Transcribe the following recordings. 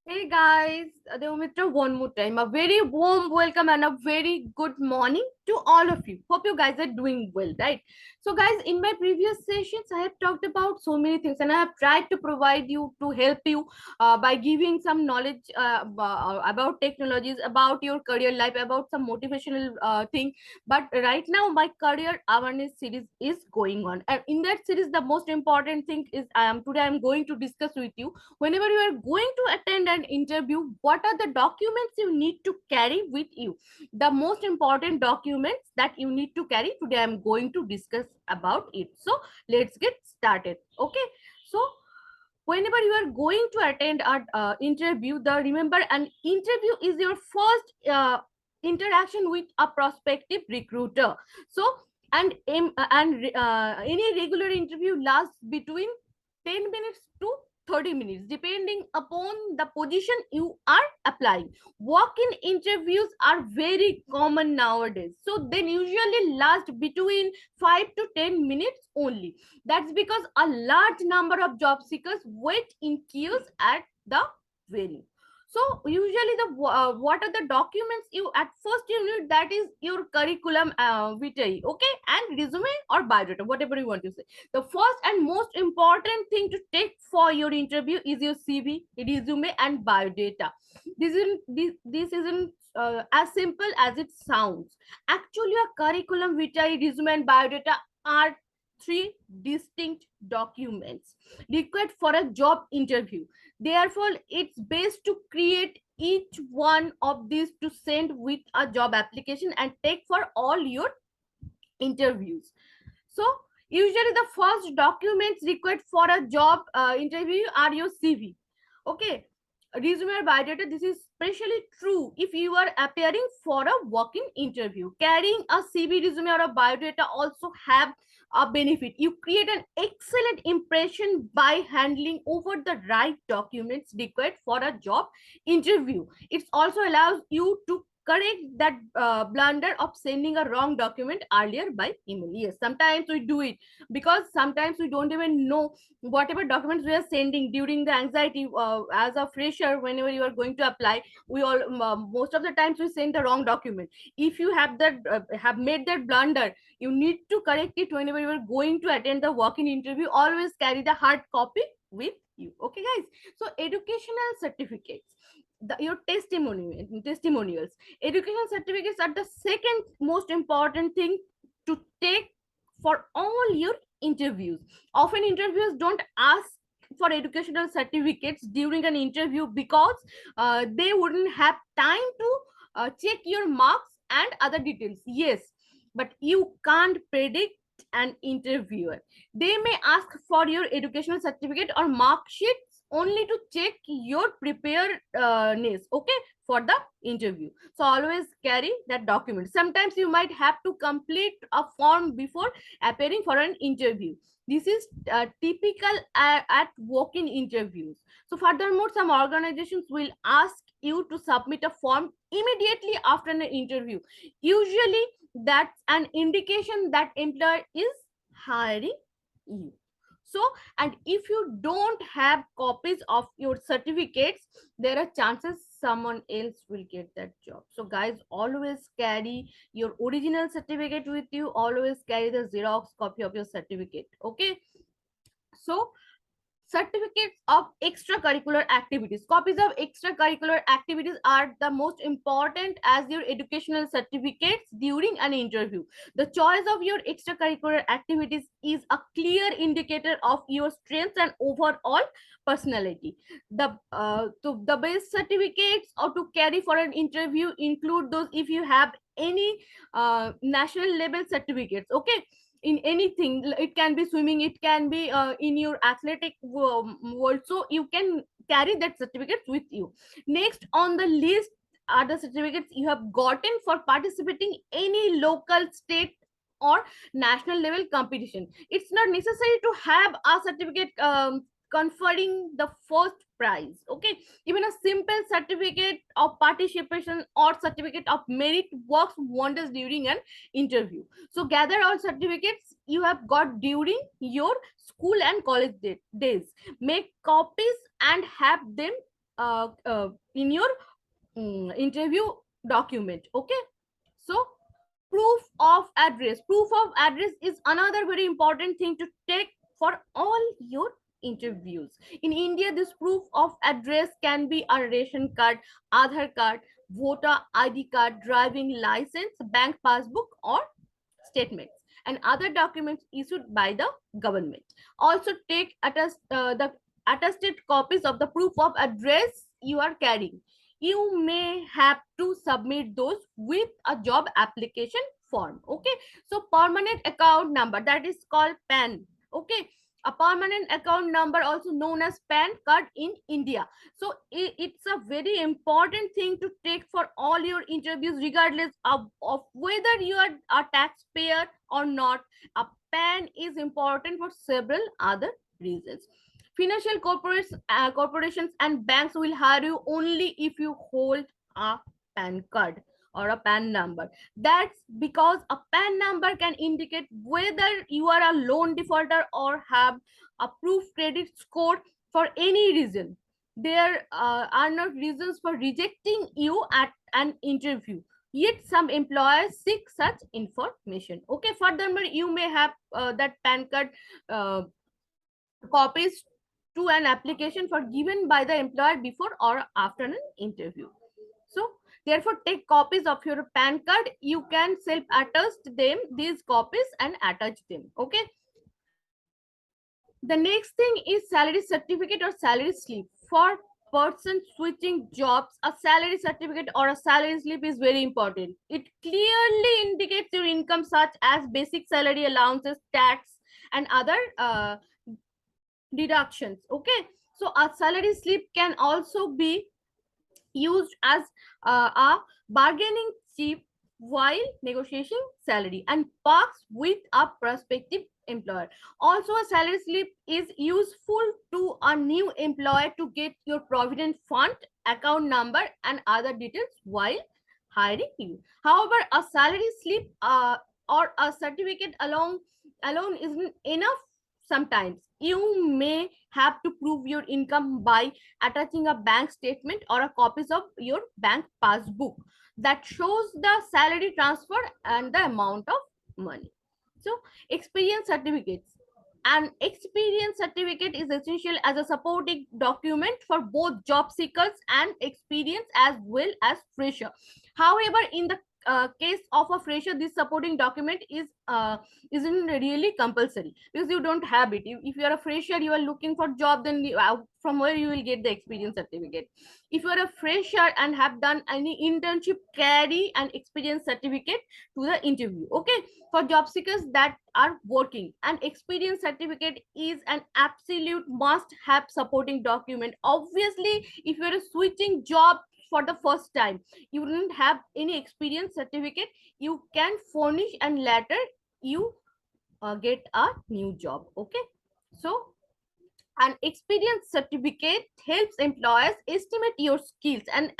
Hey guys, Mitra, one more time. A very warm welcome and a very good morning to all of you. Hope you guys are doing well, right? So, guys, in my previous sessions, I have talked about so many things and I have tried to provide you to help you by giving some knowledge about technologies, about your career life, about some motivational thing. But right now, my career awareness series is going on, and in that series, the most important thing is today I'm going to discuss with you whenever you are going to attend an interview, what are the documents you need to carry with you? The most important documents that you need to carry today, I'm going to discuss about it. So let's get started. Okay. So whenever you are going to attend an interview, the remember an interview is your first interaction with a prospective recruiter. So any regular interview lasts between 10 minutes to 30 minutes depending upon the position you are applying. Walk-in interviews are very common nowadays, so they usually last between 5 to 10 minutes only. That's because a large number of job seekers wait in queues at the venue. So usually what are the documents you at first you need? That is your curriculum vitae, okay, and resume or biodata, whatever you want to say. The first and most important thing to take for your interview is your CV, resume, and biodata. This isn't as simple as it sounds. Actually, a curriculum vitae, resume, and biodata are three distinct documents required for a job interview. Therefore, it's best to create each one of these to send with a job application and take for all your interviews. So usually the first documents required for a job interview are your CV. Okay, resume or biodata. This is especially true if you are appearing for a walk-in interview. Carrying a CV, resume, or a biodata also have a benefit. You create an excellent impression by handling over the right documents required for a job interview. It also allows you to correct that blunder of sending a wrong document earlier by email. Yes, sometimes we do it because sometimes we don't even know whatever documents we are sending during the anxiety as a fresher. Whenever you are going to apply, we all most of the times we send the wrong document. If you have that have made that blunder, you need to correct it whenever you are going to attend the walk-in interview. Always carry the hard copy with you. Okay, guys. So educational certificates, your testimonials, educational certificates are the second most important thing to take for all your interviews. Often interviewers don't ask for educational certificates during an interview because they wouldn't have time to check your marks and other details. Yes, but you can't predict an interviewer. They may ask for your educational certificate or mark sheets only to check your preparedness, okay, for the interview. So always carry that document. Sometimes you might have to complete a form before appearing for an interview. This is typical at walk-in interviews. So furthermore, some organizations will ask you to submit a form immediately after an interview. Usually that's an indication that employer is hiring you. So, and if you don't have copies of your certificates, there are chances someone else will get that job. So guys, always carry your original certificate with you. Always carry the Xerox copy of your certificate. Okay. So certificates of extracurricular activities, copies of extracurricular activities are the most important as your educational certificates during an interview. The choice of your extracurricular activities is a clear indicator of your strengths and overall personality. The best certificates or to carry for an interview include those if you have any national level certificates, okay, in anything. It can be swimming, it can be in your athletic world, so you can carry that certificate with you. Next on the list are the certificates you have gotten for participating any local, state, or national level competition. It's not necessary to have a certificate conferring the first prize, okay. Even a simple certificate of participation or certificate of merit works wonders during an interview. So gather all certificates you have got during your school and college days. Make copies and have them in your interview document. Okay, so proof of address. Proof of address is another very important thing to take for all your interviews. In India, this proof of address can be a ration card, Aadhaar card, voter ID card, driving license, bank passbook, or statements and other documents issued by the government. Also take the attested copies of the proof of address you are carrying. You may have to submit those with a job application form. Okay, so permanent account number, that is called PAN. Okay, a permanent account number, also known as PAN card in India. So it's a very important thing to take for all your interviews, regardless of whether you are a taxpayer or not. A PAN is important for several other reasons. Financial corporations and banks will hire you only if you hold a PAN card or a PAN number. That's because a PAN number can indicate whether you are a loan defaulter or have a proof credit score for any reason. There are not reasons for rejecting you at an interview. Yet some employers seek such information. Okay, furthermore, you may have that PAN card uh, copies to an application for given by the employer before or after an interview. So therefore take copies of your PAN card. You can self attest them, these copies, and attach them. Okay, the next thing is salary certificate or salary slip. For person switching jobs, a salary certificate or a salary slip is very important. It clearly indicates your income, such as basic salary, allowances, tax, and other deductions. Okay, so a salary slip can also be used as a bargaining chip while negotiating salary and perks with a prospective employer. Also, a salary slip is useful to a new employer to get your provident fund account number and other details while hiring you. However, a salary slip or a certificate alone isn't enough. Sometimes you may have to prove your income by attaching a bank statement or a copies of your bank passbook that shows the salary transfer and the amount of money. So experience certificates. An experience certificate is essential as a supporting document for both job seekers and experience as well as fresher. However, in the case of a fresher, this supporting document isn't really compulsory because you don't have it. If you are a fresher, you are looking for job, then from where you will get the experience certificate. If you are a fresher and have done any internship, carry an experience certificate to the interview. Okay, for job seekers that are working, an experience certificate is an absolute must have supporting document. Obviously, if you're switching job for the first time, you didn't have any experience certificate, you can furnish and later you get a new job. Okay, so an experience certificate helps employers estimate your skills and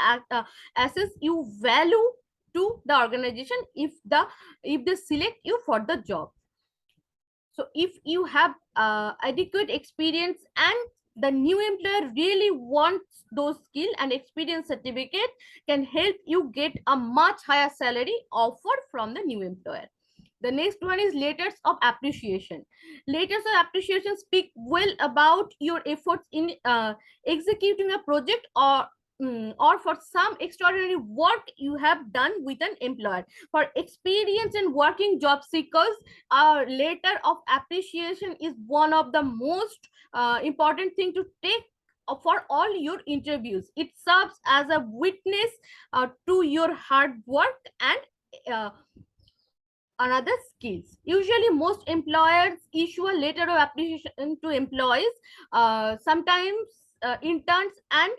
assess your value to the organization if they select you for the job. So if you have adequate experience and the new employer really wants those skill, and experience certificate can help you get a much higher salary offer from the new employer. The next one is letters of appreciation. Letters of appreciation speak well about your efforts in executing a project or for some extraordinary work you have done with an employer. For experience and working job seekers, a letter of appreciation is one of the most important thing to take for all your interviews. It serves as a witness to your hard work and another skills. Usually most employers issue a letter of appreciation to employees. Sometimes interns and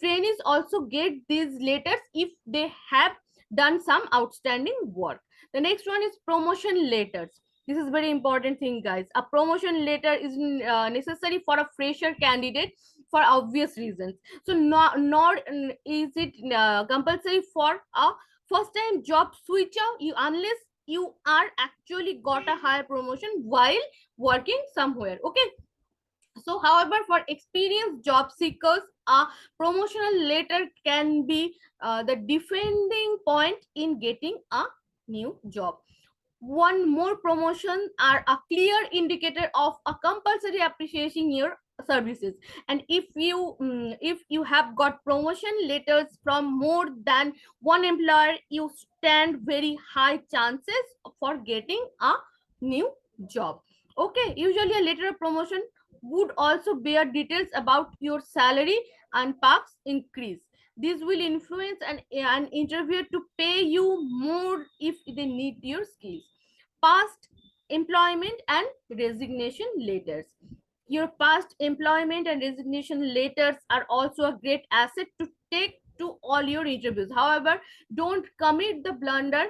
trainees also get these letters if they have done some outstanding work. The next one is promotion letters. This is very important thing, guys. A promotion letter is necessary for a fresher candidate for obvious reasons. So nor is it compulsory for a first time job switcher, you unless you are actually got a higher promotion while working somewhere. Okay, So however, for experienced job seekers, a promotional letter can be the defending point in getting a new job. One more promotion are a clear indicator of a compulsory appreciation your services. And if you have got promotion letters from more than one employer, you stand very high chances for getting a new job. Okay, usually a letter of promotion would also bear details about your salary and perks increase. This will influence an interviewer to pay you more if they need your skills. Past employment and resignation letters. Your past employment and resignation letters are also a great asset to take to all your interviews. However, don't commit the blunder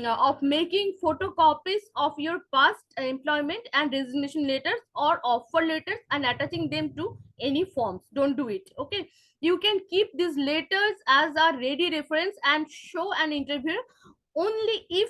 of making photocopies of your past employment and resignation letters or offer letters and attaching them to any forms. Don't do it. Okay, you can keep these letters as a ready reference and show an interviewer only if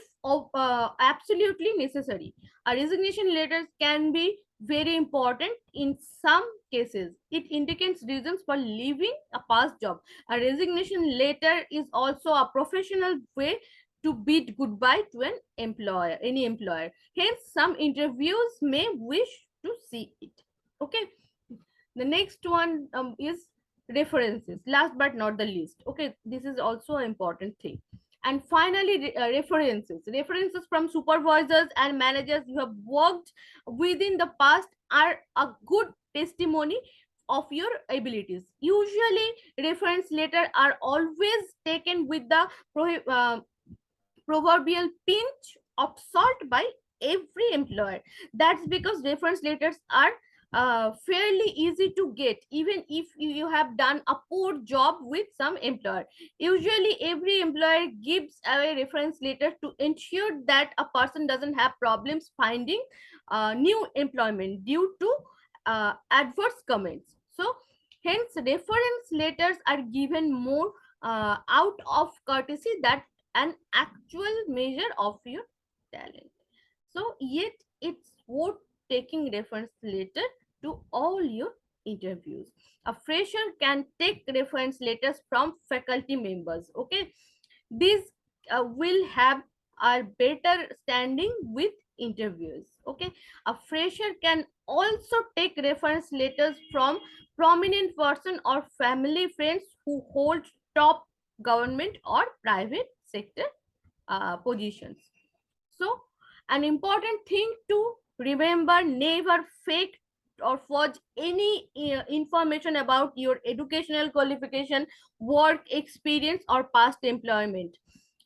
absolutely necessary. A resignation letter can be very important in some cases. It indicates reasons for leaving a past job. A resignation letter is also a professional way to bid goodbye to an employer, any employer. Hence, some interviews may wish to see it. Okay. The next one is references. Last but not the least. Okay, this is also an important thing. And finally, references. References from supervisors and managers you have worked within the past are a good testimony of your abilities. Usually, reference letter are always taken with the proverbial pinch of salt by every employer. That's because reference letters are fairly easy to get, even if you have done a poor job with some employer. Usually, every employer gives away reference letter to ensure that a person doesn't have problems finding new employment due to adverse comments. So, hence, reference letters are given more out of courtesy that an actual measure of your talent. So, yet it's worth taking reference letter to all your interviews. A fresher can take reference letters from faculty members. Okay, these will have a better standing with interviews. Okay, a fresher can also take reference letters from prominent person or family friends who hold top government or private sector positions. So, an important thing to remember, never fake or forge any information about your educational qualification, work experience, or past employment.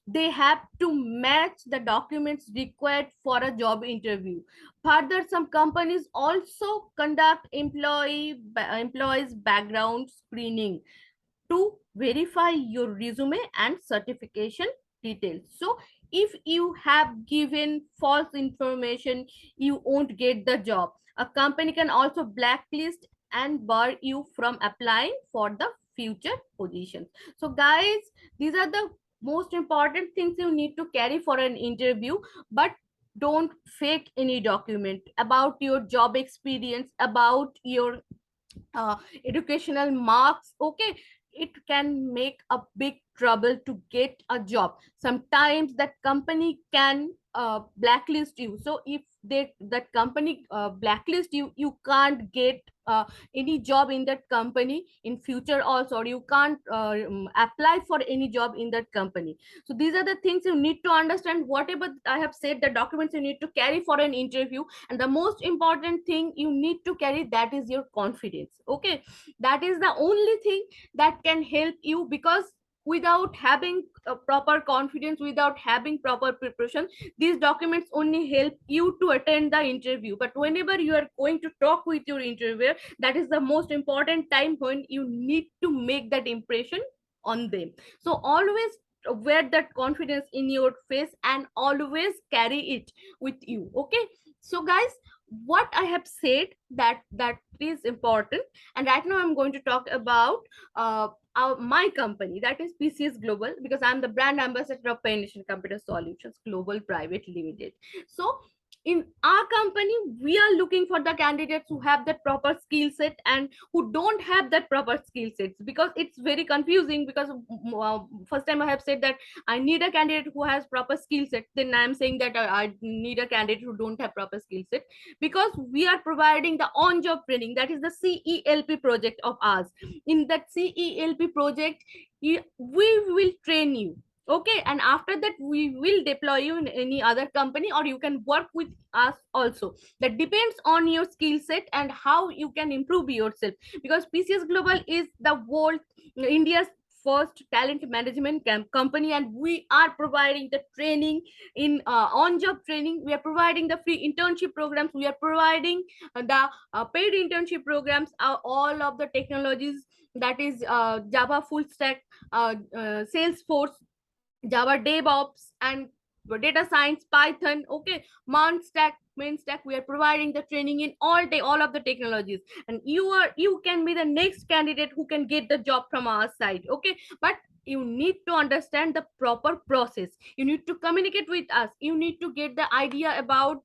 They have to match the documents required for a job interview. Further, some companies also conduct employees background screening to verify your resume and certification details. So if you have given false information, you won't get the job. A company can also blacklist and bar you from applying for the future positions. So guys, these are the most important things you need to carry for an interview. But don't fake any document about your job experience, about your educational marks. Okay, it can make a big trouble to get a job. Sometimes that company can blacklist you. So if that company blacklist you, you can't get any job in that company in future also, or you can't apply for any job in that company. So these are the things you need to understand. Whatever I have said, the documents you need to carry for an interview, and the most important thing you need to carry, that is your confidence. Okay, that is the only thing that can help you, because without having proper confidence, without having proper preparation, these documents only help you to attend the interview. But whenever you are going to talk with your interviewer, that is the most important time when you need to make that impression on them. So always wear that confidence in your face and always carry it with you. Okay, so guys, what I have said, that is important. And right now I'm going to talk about my company, that is PCS Global, because I'm the brand ambassador of Penetration Computer Solutions Global Private Limited. So in our company we are looking for the candidates who have that proper skill set and who don't have that proper skill sets, because it's very confusing. Because first time I have said that I need a candidate who has proper skill set, then I'm saying that I need a candidate who don't have proper skill set. Because we are providing the on job training, that is the CELP project of ours. In that CELP project, we will train you, okay, and after that we will deploy you in any other company, or you can work with us also. That depends on your skill set and how you can improve yourself. Because PCS Global is the world, India's first talent management company, and we are providing the training in on job training. We are providing the free internship programs, we are providing the paid internship programs, all of the technologies, that is Java full stack, Salesforce, Java DevOps, and data science, Python, okay, stack, main stack. We are providing the training in all of the technologies, and you can be the next candidate who can get the job from our side, okay. But you need to understand the proper process. You need to communicate with us. You need to get the idea about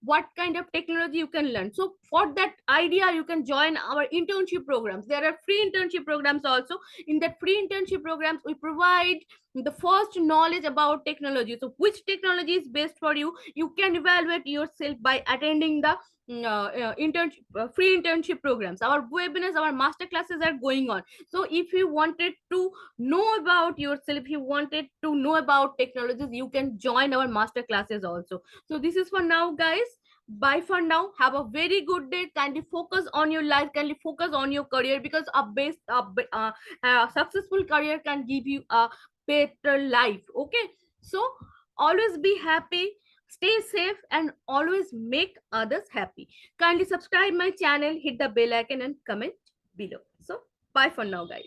what kind of technology you can learn. So for that idea, you can join our internship programs. There are free internship programs also. In that free internship programs, we provide the first knowledge about technology. So which technology is best for you, you can evaluate yourself by attending the internship, free internship programs. Our webinars, our master classes are going on. So if you wanted to know about yourself, if you wanted to know about technologies, you can join our master classes also. So this is for now, guys. Bye for now. Have a very good day. Kindly focus on your life, kindly focus on your career, because a successful career can give you a better life, okay. So always be happy, stay safe, and always make others happy. Kindly subscribe my channel, hit the bell icon, and comment below. So bye for now, guys.